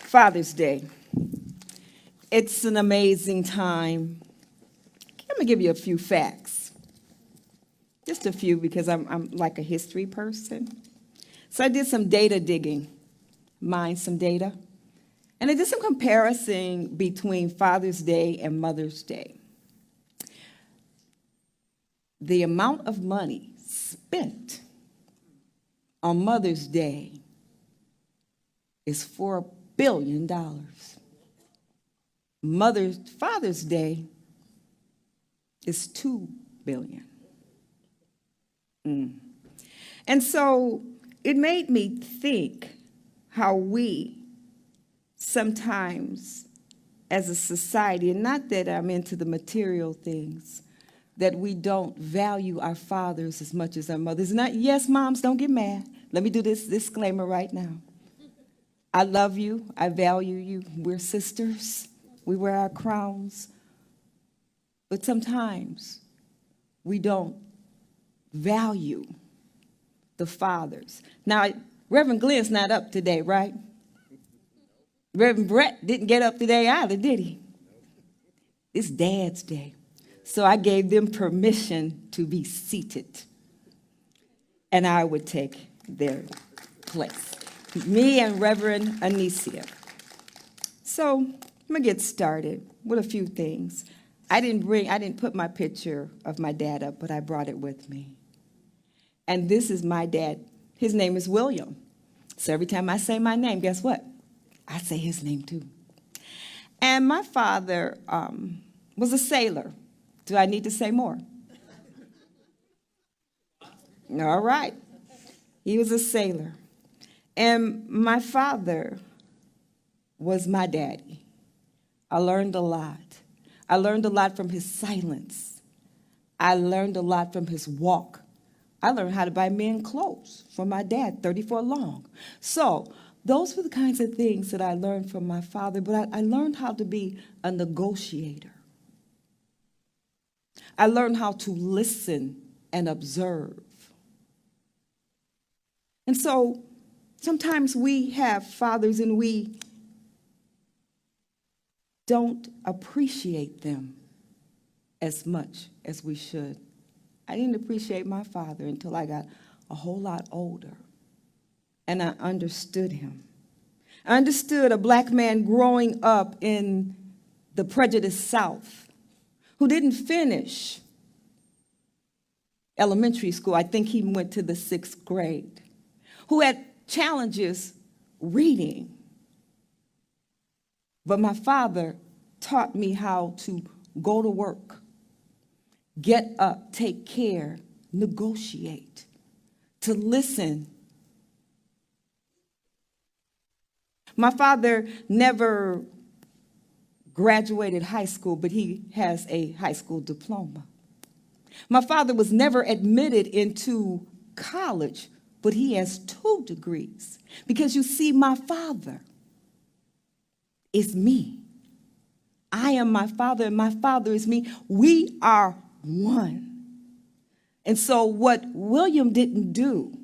Father's Day. It's an amazing time. I'm going to give you a few facts. Just a few because I'm like a history person. So I did some data digging, mined some data, and I did some comparison between Father's Day and Mother's Day. The amount of money spent on Mother's Day is $4 billion. Father's Day is $2 billion. And so it made me think how we sometimes as a society, and not that I'm into the material things, that we don't value our fathers as much as our mothers. Not, yes, moms, don't get mad. Let me do this disclaimer right now. I love you. I value you. We're sisters. We wear our crowns. But sometimes we don't value the fathers. Now, Reverend Glenn's not up today, right? Reverend Brett didn't get up today either, did he? It's Dad's Day. So I gave them permission to be seated. And I would take their place. Me and Reverend Anicia. So I'm going to get started with a few things. I didn't put my picture of my dad up, but I brought it with me. And this is my dad. His name is William. So every time I say my name, guess what? I say his name too. And my father was a sailor. Do I need to say more? All right. He was a sailor. And my father was my daddy. I learned a lot. I learned a lot from his silence. I learned a lot from his walk. I learned how to buy men clothes from my dad, 34 long. So those were the kinds of things that I learned from my father, but I learned how to be a negotiator. I learned how to listen and observe. And so sometimes we have fathers and we don't appreciate them as much as we should. I didn't appreciate my father until I got a whole lot older, and I understood him. I understood a black man growing up in the prejudiced South who didn't finish elementary school. I think he went to the 6th grade, who had challenges reading. But my father taught me how to go to work, get up, take care, negotiate, to listen. My father never graduated high school, but he has a high school diploma. My father was never admitted into college, but he has 2 degrees. Because you see, my father is me. I am my father, and my father is me. We are one. And so what William didn't do,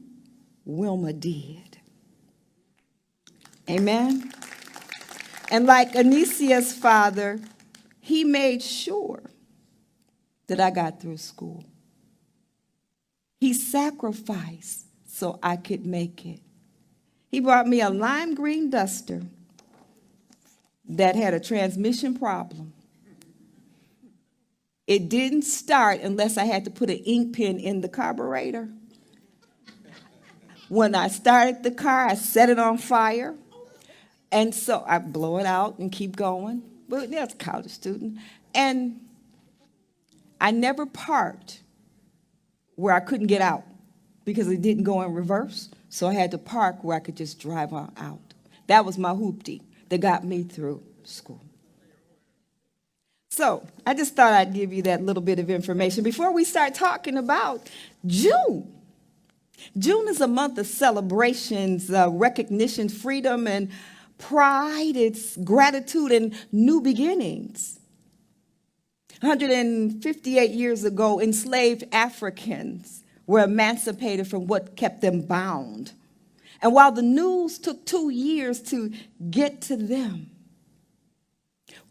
Wilma did. Amen? And like Anicia's father, he made sure that I got through school. He sacrificed so I could make it. He brought me a lime green duster that had a transmission problem. It didn't start unless I had to put an ink pen in the carburetor. When I started the car, I set it on fire. And so I blow it out and keep going. But that's a college student. And I never parked where I couldn't get out because it didn't go in reverse. So I had to park where I could just drive on out. That was my hoopty that got me through school. So I just thought I'd give you that little bit of information before we start talking about June. June is a month of celebrations, recognition, freedom, and pride. It's gratitude and new beginnings. 158 years ago, enslaved Africans were emancipated from what kept them bound. And while the news took 2 years to get to them,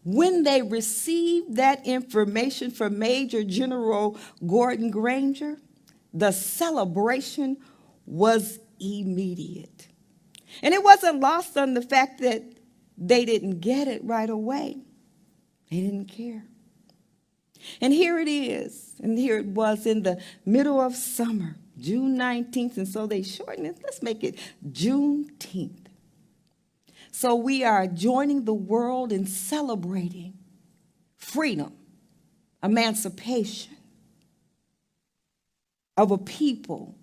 when they received that information from Major General Gordon Granger, the celebration was immediate. And it wasn't lost on the fact that they didn't get it right away. They didn't care. And here it is, and here it was in the middle of summer, June 19th, and so they shortened it. Let's make it Juneteenth. So we are joining the world in celebrating freedom, emancipation of a people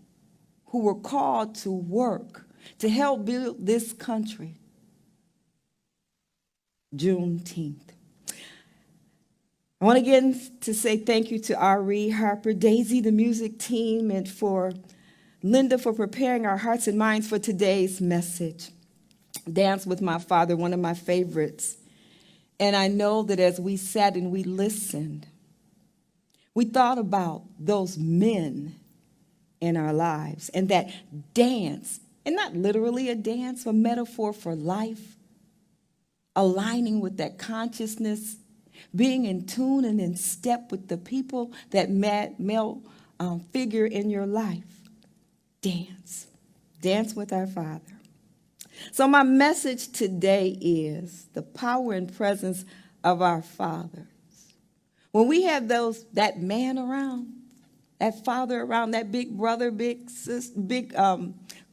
who were called to work to help build this country. Juneteenth. I want again to say thank you to Ari, Harper, Daisy, the music team, and for Linda for preparing our hearts and minds for today's message. Dance with My Father, one of my favorites. And I know that as we sat and we listened, we thought about those men in our lives and that dance, and not literally a dance, a metaphor for life, aligning with that consciousness, being in tune and in step with the people, that male figure in your life. Dance. Dance with our Father. So my message today is the power and presence of our fathers. When we have that man around, that father around, that big brother, big sister, big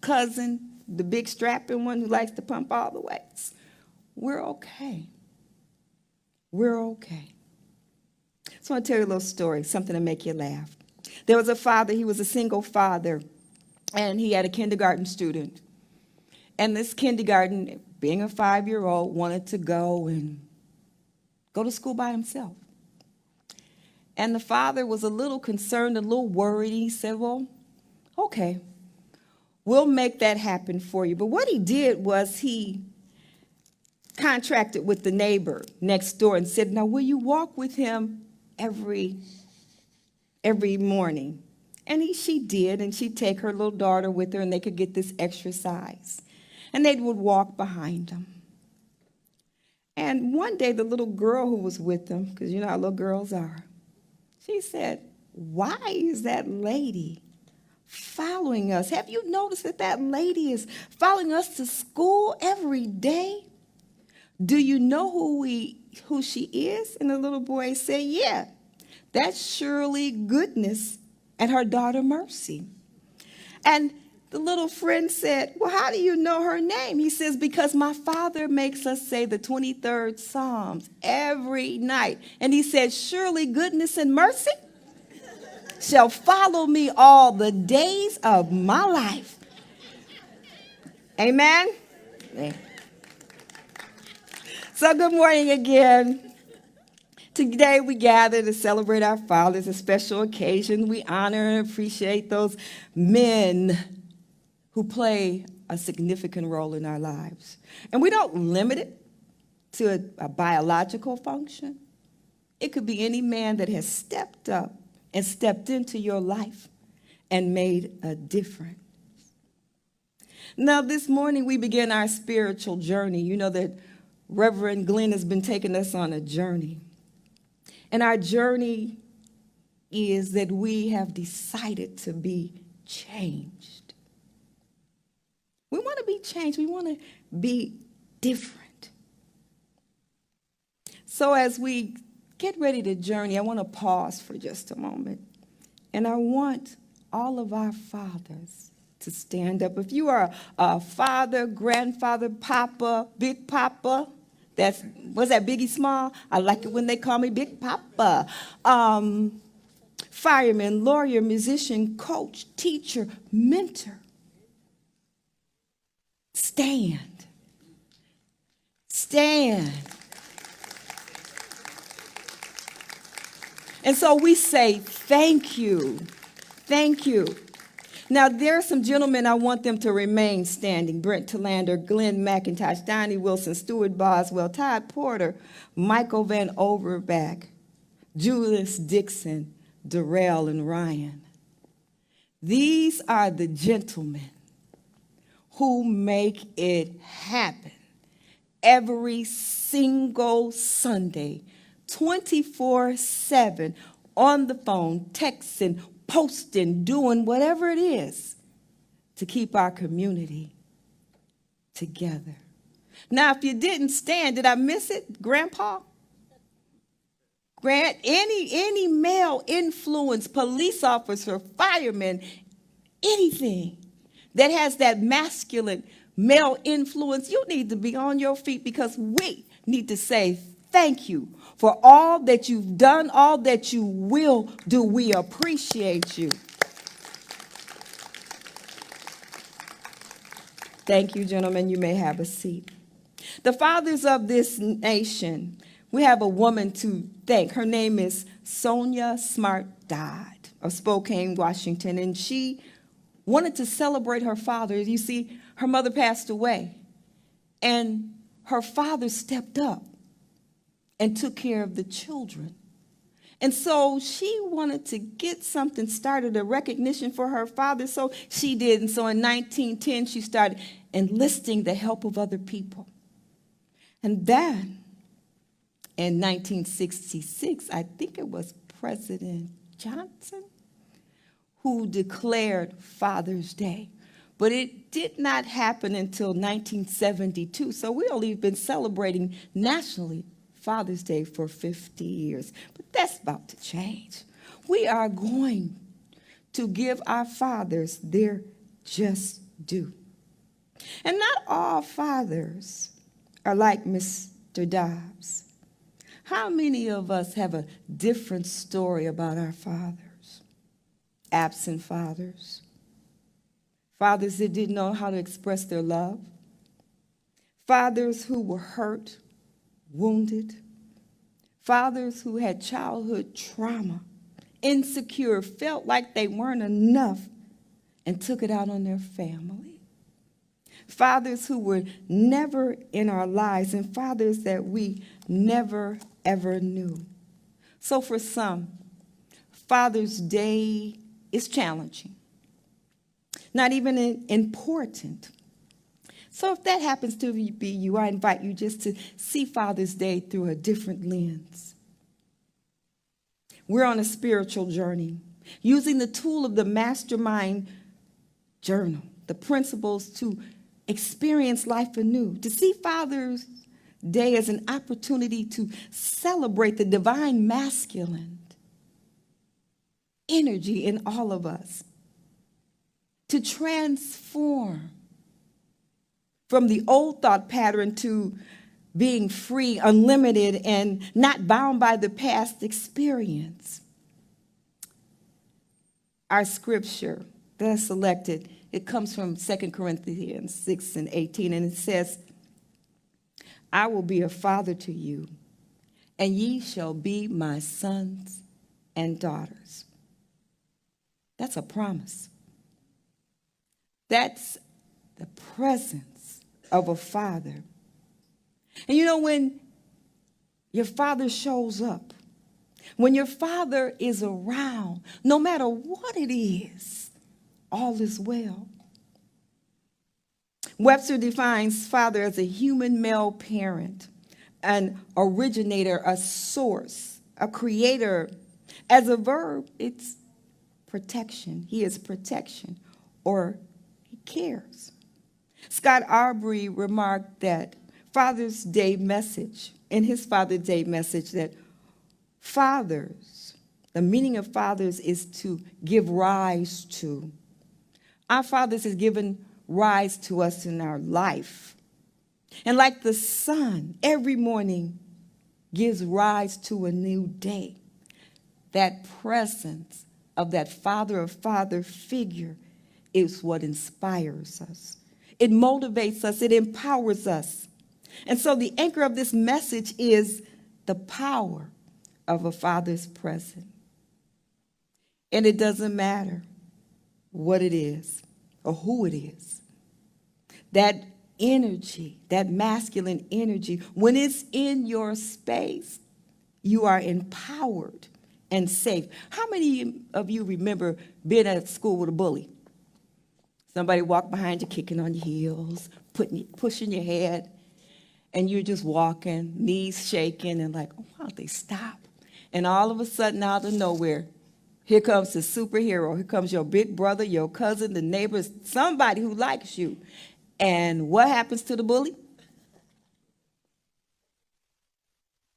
cousin, the big strapping one who likes to pump all the weights, we're okay. We're okay. So I want to tell you a little story, something to make you laugh. There was a father, he was a single father, and he had a kindergarten student. And this kindergarten, being a 5-year-old, wanted to go to school by himself. And the father was a little concerned, a little worried. He said, well, okay, we'll make that happen for you. But what he did was he contracted with the neighbor next door and said, now, will you walk with him every morning? And she did, and she'd take her little daughter with her, and they could get this exercise. And they would walk behind him. And one day, the little girl who was with them, because you know how little girls are, she said, why is that lady following us? Have you noticed that lady is following us to school every day? Do you know who she is? And the little boy said, yeah, that's Shirley Goodness and her daughter Mercy. And the little friend said, well, how do you know her name? He says, because my father makes us say the 23rd Psalms every night. And he said, surely goodness and mercy shall follow me all the days of my life. Amen? Yeah. So good morning again. Today we gather to celebrate our fathers, a special occasion. We honor and appreciate those men who play a significant role in our lives. And we don't limit it to a biological function. It could be any man that has stepped up and stepped into your life and made a difference. Now, this morning we begin our spiritual journey. You know that Reverend Glenn has been taking us on a journey. And our journey is that we have decided to be changed. We want to be changed. We want to be different. So as we get ready to journey, I want to pause for just a moment. And I want all of our fathers to stand up. If you are a father, grandfather, papa, big papa, was that Biggie Small? I like it when they call me Big Papa. Fireman, lawyer, musician, coach, teacher, mentor. Stand. Stand. And so we say, thank you. Thank you. Now, there are some gentlemen I want them to remain standing. Brent Telander, Glenn McIntosh, Donnie Wilson, Stuart Boswell, Todd Porter, Michael Van Overback, Julius Dixon, Darrell, and Ryan. These are the gentlemen who make it happen every single Sunday, 24/7, on the phone, texting, posting, doing whatever it is to keep our community together. Now, if you didn't stand, did I miss it, Grandpa? Grant, any male influence, police officer, fireman, anything that has that masculine male influence, you need to be on your feet, because we need to say thank you for all that you've done, all that you will do. We appreciate you. Thank you, gentlemen. You may have a seat. The fathers of this nation, we have a woman to thank. Her name is Sonia Smart Dodd of Spokane, Washington, and she wanted to celebrate her father. You see, her mother passed away, and her father stepped up and took care of the children. And so she wanted to get something started, a recognition for her father, so she did. And so in 1910, she started enlisting the help of other people. And then in 1966, I think it was President Johnson who declared Father's Day. But it did not happen until 1972. So we've only been celebrating nationally Father's Day for 50 years. But that's about to change. We are going to give our fathers their just due. And not all fathers are like Mr. Dobbs. How many of us have a different story about our fathers? Absent fathers. Fathers that didn't know how to express their love. Fathers who were hurt, wounded. Fathers who had childhood trauma, insecure, felt like they weren't enough, and took it out on their family. Fathers who were never in our lives, and fathers that we never, ever knew. So for some, Father's Day is challenging, not even important. So if that happens to be you, I invite you just to see Father's Day through a different lens. We're on a spiritual journey, using the tool of the Mastermind Journal, the principles to experience life anew, to see Father's Day as an opportunity to celebrate the divine masculine energy in all of us, to transform from the old thought pattern to being free, unlimited, and not bound by the past experience. Our scripture that I selected, it comes from 2 Corinthians 6:18, and it says, I will be a father to you, and ye shall be my sons and daughters. That's a promise. That's the presence of a father. And you know, when your father shows up, when your father is around, no matter what it is, all is well. Webster defines father as a human male parent, an originator, a source, a creator. As a verb, it's protection. He is protection, or he cares. Scott Arbery remarked that Father's Day message, in his Father's Day message, that fathers, the meaning of fathers is to give rise to. Our fathers has given rise to us in our life. And like the sun, every morning gives rise to a new day. That presence of that father or father figure is what inspires us. It motivates us. It empowers us. And so the anchor of this message is the power of a father's presence. And it doesn't matter what it is or who it is. That energy, that masculine energy, when it's in your space, you are empowered and safe. How many of you remember being at school with a bully? Somebody walk behind you, kicking on your heels, pushing your head, and you're just walking, knees shaking, and like, oh, why don't they stop? And all of a sudden, out of nowhere, here comes the superhero. Here comes your big brother, your cousin, the neighbors, somebody who likes you. And what happens to the bully?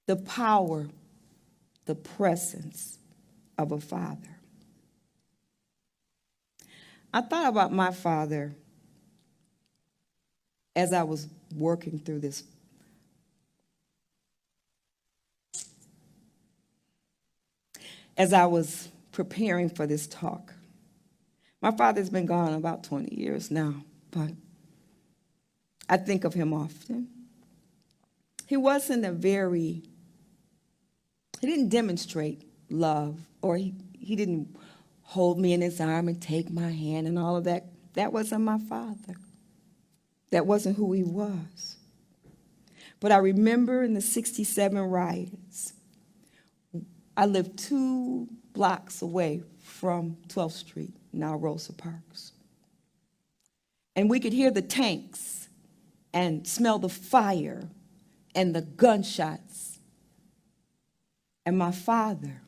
The power, the presence of a father. I thought about my father as I was working through this. As I was preparing for this talk. My father's been gone about 20 years now, but I think of him often. He didn't demonstrate love, or he didn't hold me in his arm and take my hand and all of that. That wasn't my father. That wasn't who he was. But I remember in the 67 riots, I lived 2 blocks away from 12th Street, now Rosa Parks. And we could hear the tanks and smell the fire and the gunshots. And my father,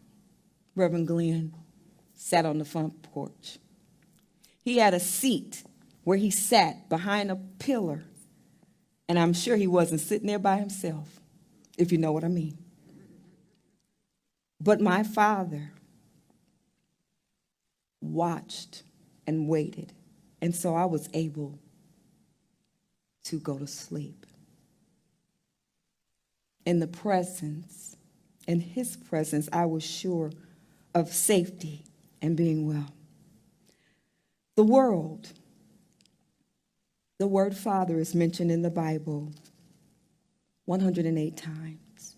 Reverend Glenn, sat on the front porch. He had a seat where he sat behind a pillar, and I'm sure he wasn't sitting there by himself, if you know what I mean. But my father watched and waited, and so I was able to go to sleep. In the presence, in his presence, I was sure of safety and being well. The word Father is mentioned in the Bible 108 times.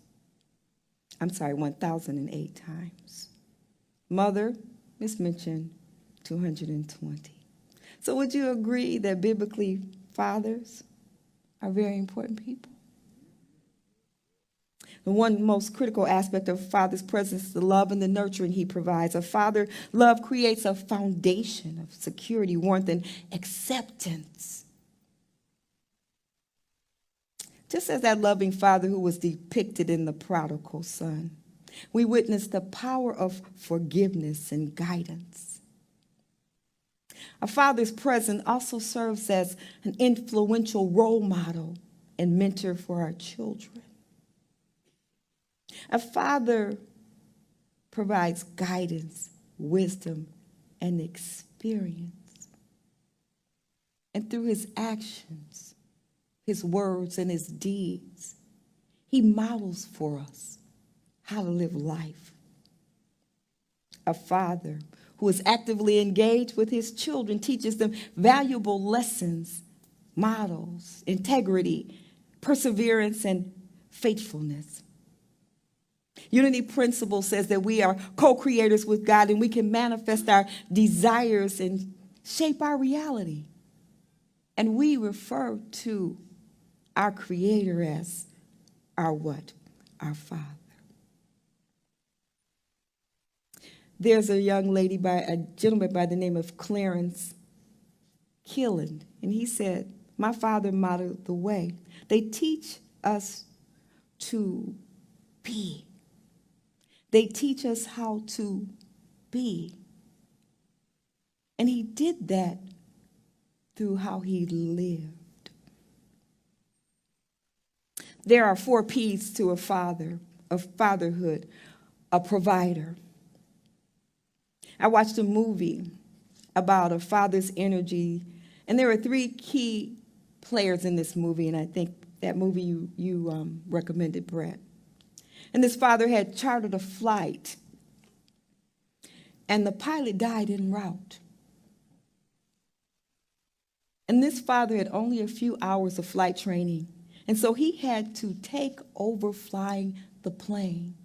1,008 times. Mother is mentioned 220. So would you agree that biblically fathers are very important people? The one most critical aspect of a father's presence is the love and the nurturing he provides. A father love creates a foundation of security, warmth, and acceptance. Just as that loving father who was depicted in the prodigal son, we witness the power of forgiveness and guidance. A father's presence also serves as an influential role model and mentor for our children. A father provides guidance, wisdom, and experience. And through his actions, his words, and his deeds, he models for us how to live life. A father who is actively engaged with his children teaches them valuable lessons, models, integrity, perseverance, and faithfulness. Unity principle says that we are co-creators with God, and we can manifest our desires and shape our reality. And we refer to our Creator as our what? Our Father. There's a gentleman by the name of Clarence Killen, and he said, my father modeled the way. They teach us to be. They teach us how to be. And he did that through how he lived. There are 4 P's to a father, of fatherhood, a provider. I watched a movie about a father's energy, and there are 3 key players in this movie, and I think that movie you recommended, Brett. And this father had chartered a flight, and the pilot died en route. And this father had only a few hours of flight training, and so he had to take over flying the plane.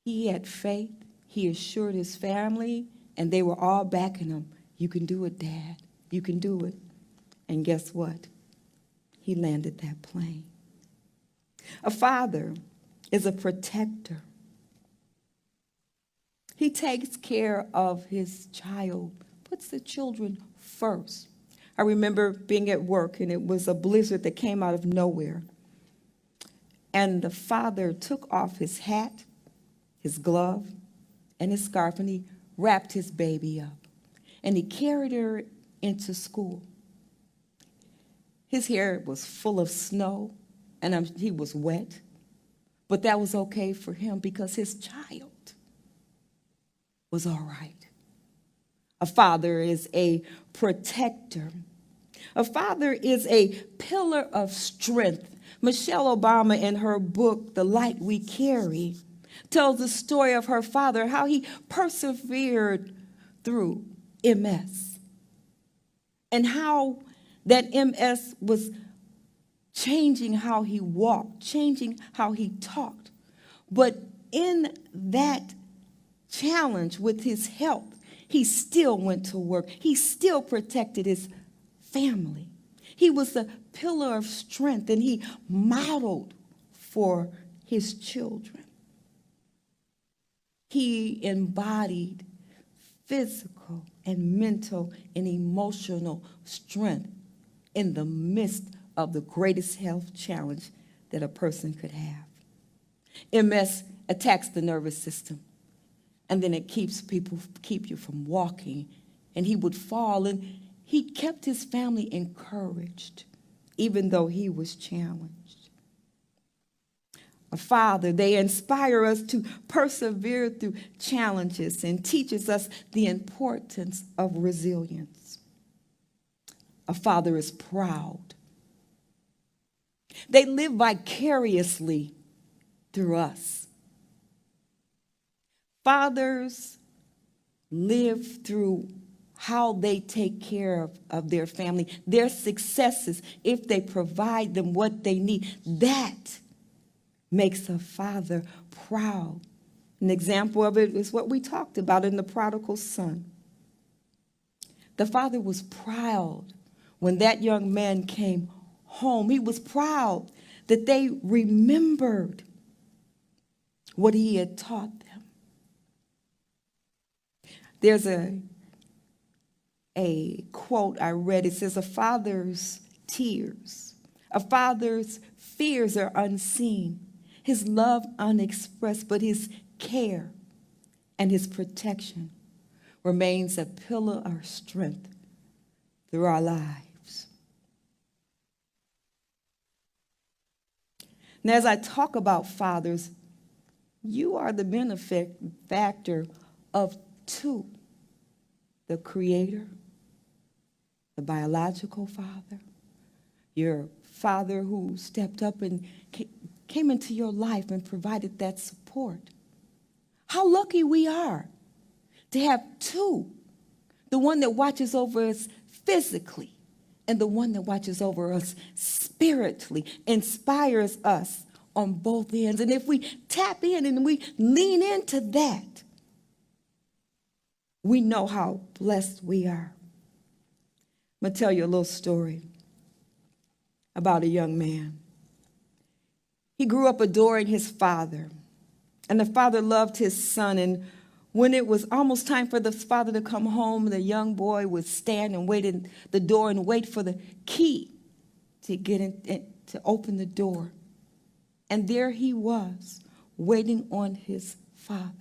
He had faith. He assured his family, and they were all backing him. You can do it, Dad. You can do it. And guess what? He landed that plane. A father is a protector. He takes care of his child, puts the children first. I remember being at work, and it was a blizzard that came out of nowhere. And the father took off his hat, his glove, and his scarf, and he wrapped his baby up. And he carried her into school. His hair was full of snow, and he was wet. But that was okay for him because his child was all right. A father is a protector. A father is a pillar of strength. Michelle Obama, in her book, The Light We Carry, tells the story of her father, how he persevered through MS, and how that MS was changing how he walked, changing how he talked. But in that challenge with his health, he still went to work. He still protected his family. He was a pillar of strength, and he modeled for his children. He embodied physical and mental and emotional strength in the midst of the greatest health challenge that a person could have. MS attacks the nervous system, and then it keep you from walking. And he would fall, and he kept his family encouraged, even though he was challenged. A father, they inspire us to persevere through challenges and teaches us the importance of resilience. A father is proud. They live vicariously through us. Fathers live through how they take care of their family, their successes, if they provide them what they need. That makes a father proud. An example of it is what we talked about in the prodigal son. The father was proud when that young man came home. He was proud that they remembered what he had taught them. There's a quote I read. It says, a father's tears, a father's fears are unseen, his love unexpressed, but his care and his protection remains a pillar of strength through our lives. And as I talk about fathers, you are the benefactor of two: the Creator, the biological father, your father who stepped up and came into your life and provided that support. How lucky we are to have two: the one that watches over us physically and the one that watches over us spiritually, inspires us on both ends. And if we tap in and we lean into that, we know how blessed we are. I'm going to tell you a little story about a young man. He grew up adoring his father, and the father loved his son. And when it was almost time for the father to come home, the young boy would stand and wait at the door and wait for the key to get in, to open the door. And there he was, waiting on his father.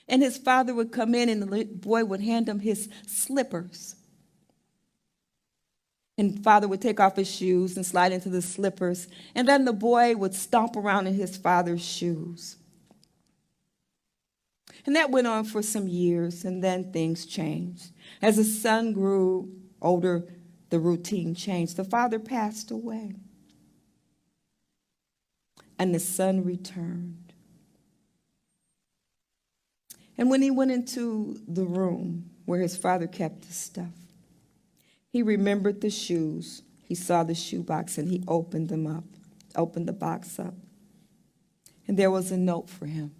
And his father would come in, and the boy would hand him his slippers. And father would take off his shoes and slide into the slippers. And then the boy would stomp around in his father's shoes. And that went on for some years, and then things changed. As the son grew older, the routine changed. The father passed away, and the son returned. And when he went into the room where his father kept his stuff, he remembered the shoes. He saw the shoebox, and he opened the box up. And there was a note for him.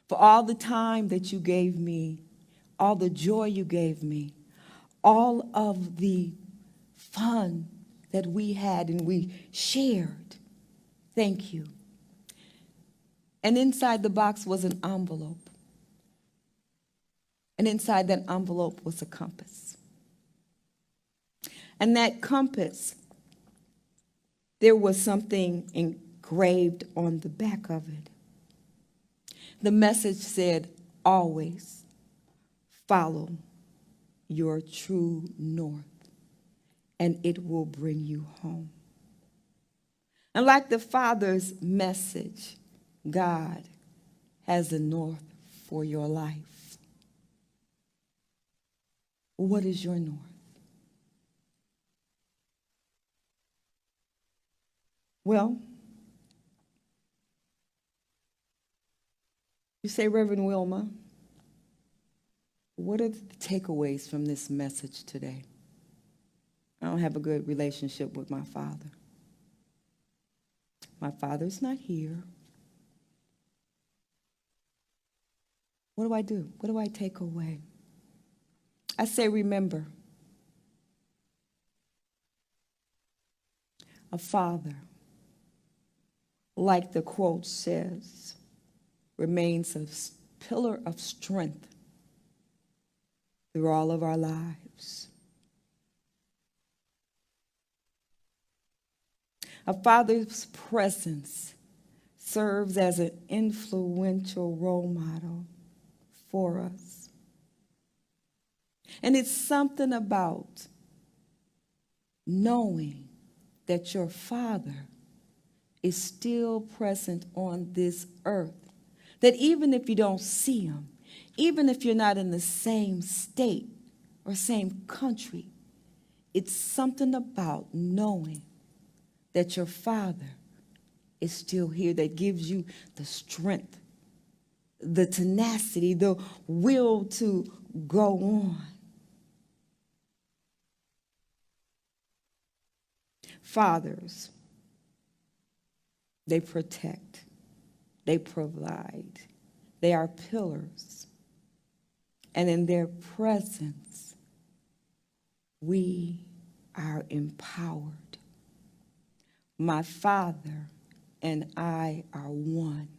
For all the time that you gave me, all the joy you gave me, all of the fun that we had and we shared, thank you. And inside the box was an envelope. And inside that envelope was a compass. And that compass, there was something engraved on the back of it. The message said, always follow your true north, and it will bring you home. And like the Father's message, God has the north for your life. What is your north? Well, you say, Reverend Wilma, what are the takeaways from this message today? I don't have a good relationship with my father. My father's not here. What do I do? What do I take away? I say, remember, a father, like the quote says, remains a pillar of strength through all of our lives. A father's presence serves as an influential role model for us. And it's something about knowing that your father is still present on this earth. That even if you don't see him, even if you're not in the same state or same country, it's something about knowing that your father is still here that gives you the strength, the tenacity, the will to go on. Fathers, they protect, they provide, they are pillars. And in their presence, we are empowered. My Father and I are one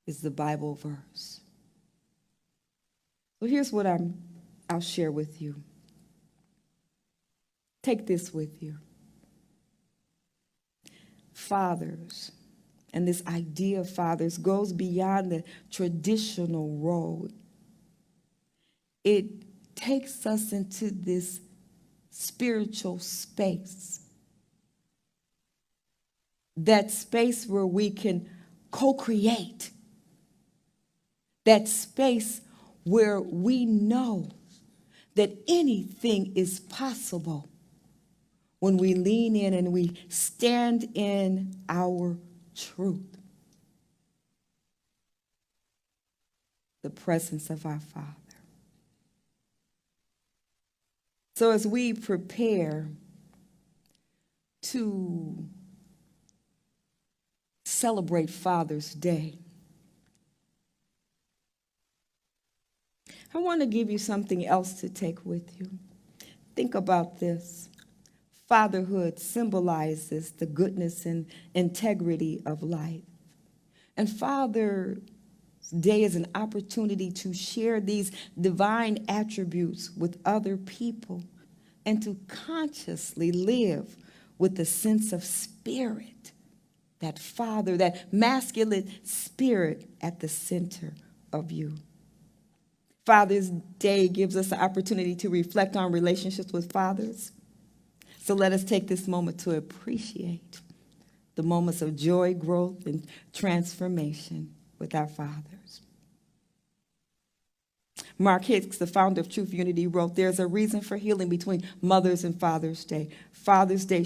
is the Bible verse. So here's what I'll share with you. Take this with you. Fathers, and this idea of fathers goes beyond the traditional role. It takes us into this spiritual space. That space where we can co-create. That space where we know that anything is possible when we lean in and we stand in our truth. The presence of our Father. So as we prepare to celebrate Father's Day, I want to give you something else to take with you. Think about this. Fatherhood symbolizes the goodness and integrity of life. And Father's Day is an opportunity to share these divine attributes with other people and to consciously live with a sense of spirit, that father, that masculine spirit at the center of you. Father's Day gives us the opportunity to reflect on relationships with fathers. So let us take this moment to appreciate the moments of joy, growth, and transformation with our fathers. Mark Hicks, the founder of Truth Unity, wrote, "There's a reason for healing between Mother's and Father's Day. Father's Day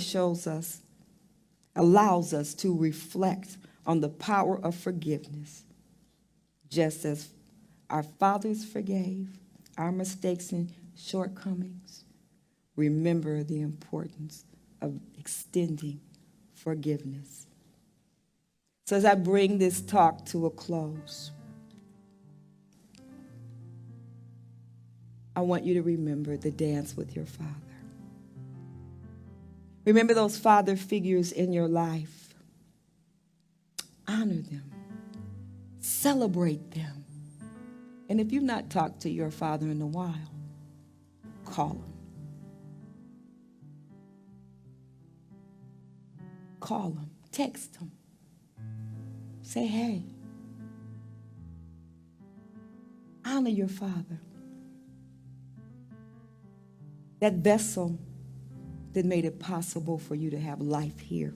allows us to reflect on the power of forgiveness. Just as our fathers forgave our mistakes and shortcomings, remember the importance of extending forgiveness." So as I bring this talk to a close, I want you to remember the dance with your father. Remember those father figures in your life. Honor them. Celebrate them. And if you've not talked to your father in a while, call him. Call him. Text him. Say, hey, honor your father. That vessel that made it possible for you to have life here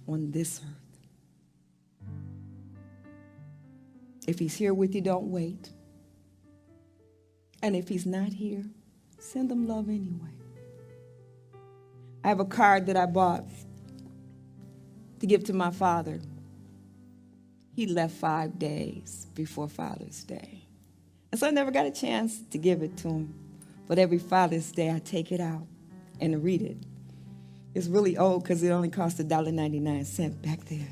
on this earth. If he's here with you, don't wait. And if he's not here, send him love anyway. I have a card that I bought to give to my father. He left 5 days before Father's Day. And so I never got a chance to give it to him. But every Father's Day, I take it out and read it. It's really old because it only cost $1.99 back then.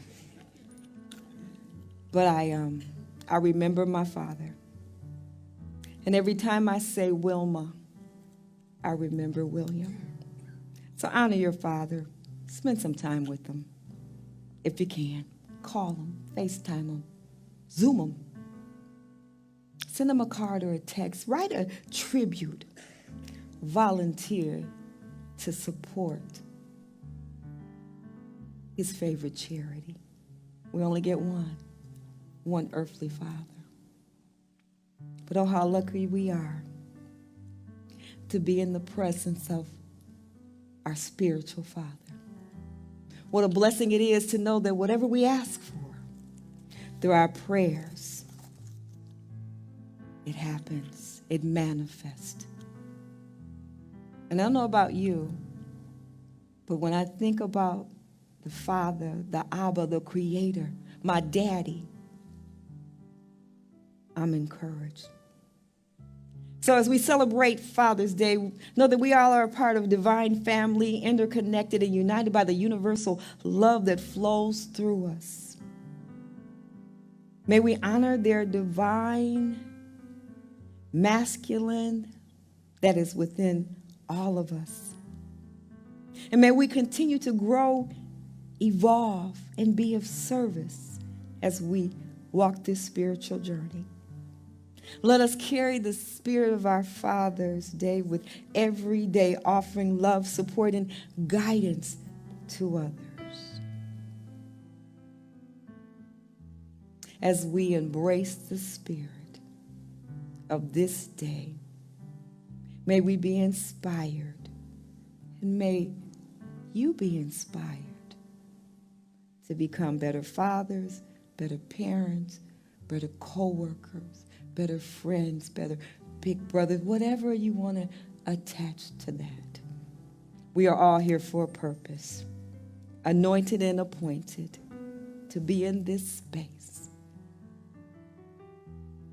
But I remember my father. And every time I say Wilma, I remember William. So honor your father. Spend some time with him. If you can, call him, FaceTime him, Zoom him. Send him a card or a text. Write a tribute. Volunteer to support his favorite charity. We only get one earthly father. But oh, how lucky we are to be in the presence of our spiritual Father. What a blessing it is to know that whatever we ask for, through our prayers, it happens, it manifests. And I don't know about you, but when I think about the Father, the Abba, the Creator, my daddy, I'm encouraged. So as we celebrate Father's Day, know that we all are a part of a divine family, interconnected and united by the universal love that flows through us. May we honor their divine, masculine that is within all of us. And may we continue to grow, evolve, and be of service as we walk this spiritual journey. Let us carry the spirit of our Father's Day with every day offering love, support, and guidance to others. As we embrace the spirit of this day, may we be inspired, and may you be inspired to become better fathers, better parents, better co-workers, better friends, better big brothers, whatever you want to attach to that. We are all here for a purpose, anointed and appointed to be in this space,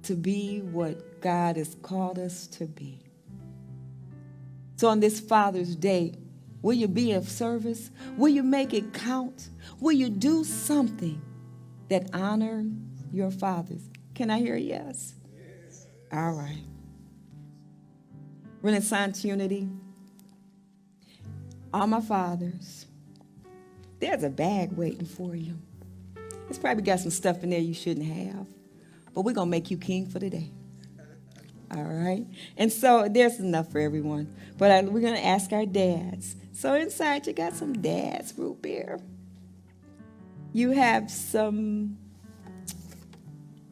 to be what God has called us to be. So on this Father's Day, will you be of service? Will you make it count? Will you do something that honors your fathers? Can I hear a yes? All right. Renaissance Unity. All my fathers, there's a bag waiting for you. It's probably got some stuff in there you shouldn't have, but we're going to make you king for the day. All right? And so there's enough for everyone, but we're going to ask our dads. So inside you got some dad's root beer. You have some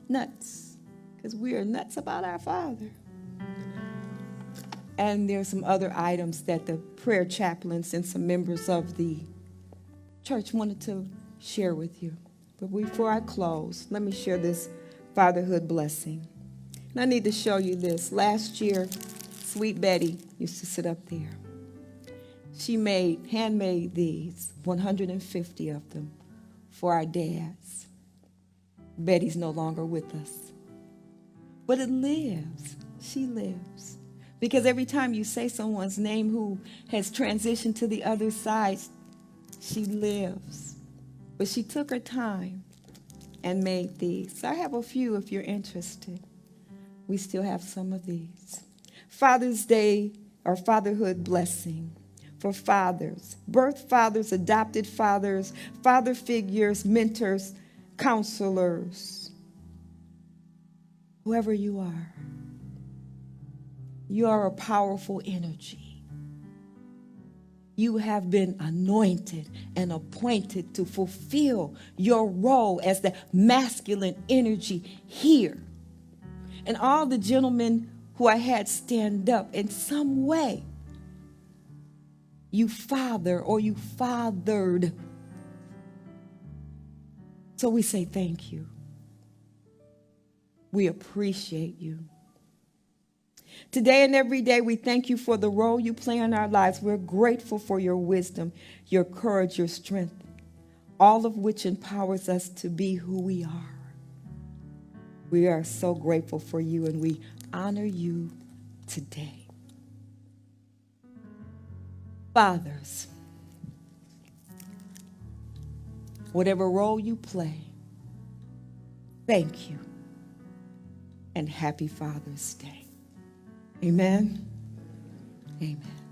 nuts, because we are nuts about our Father. And there's some other items that the prayer chaplains and some members of the church wanted to share with you. But before I close, let me share this fatherhood blessing. And I need to show you this. Last year, Sweet Betty used to sit up there. She handmade these, 150 of them, for our dads. Betty's no longer with us. But it lives. She lives. Because every time you say someone's name who has transitioned to the other side, she lives. But she took her time and made these. So I have a few if you're interested. We still have some of these. Father's Day or fatherhood blessing for fathers, birth fathers, adopted fathers, father figures, mentors, counselors, whoever you are a powerful energy. You have been anointed and appointed to fulfill your role as the masculine energy here. And all the gentlemen who I had stand up, in some way, you father or you fathered. So we say thank you. We appreciate you. Today and every day, we thank you for the role you play in our lives. We're grateful for your wisdom, your courage, your strength, all of which empowers us to be who we are. We are so grateful for you, and we honor you today. Fathers, whatever role you play, thank you, and happy Father's Day. Amen. Amen.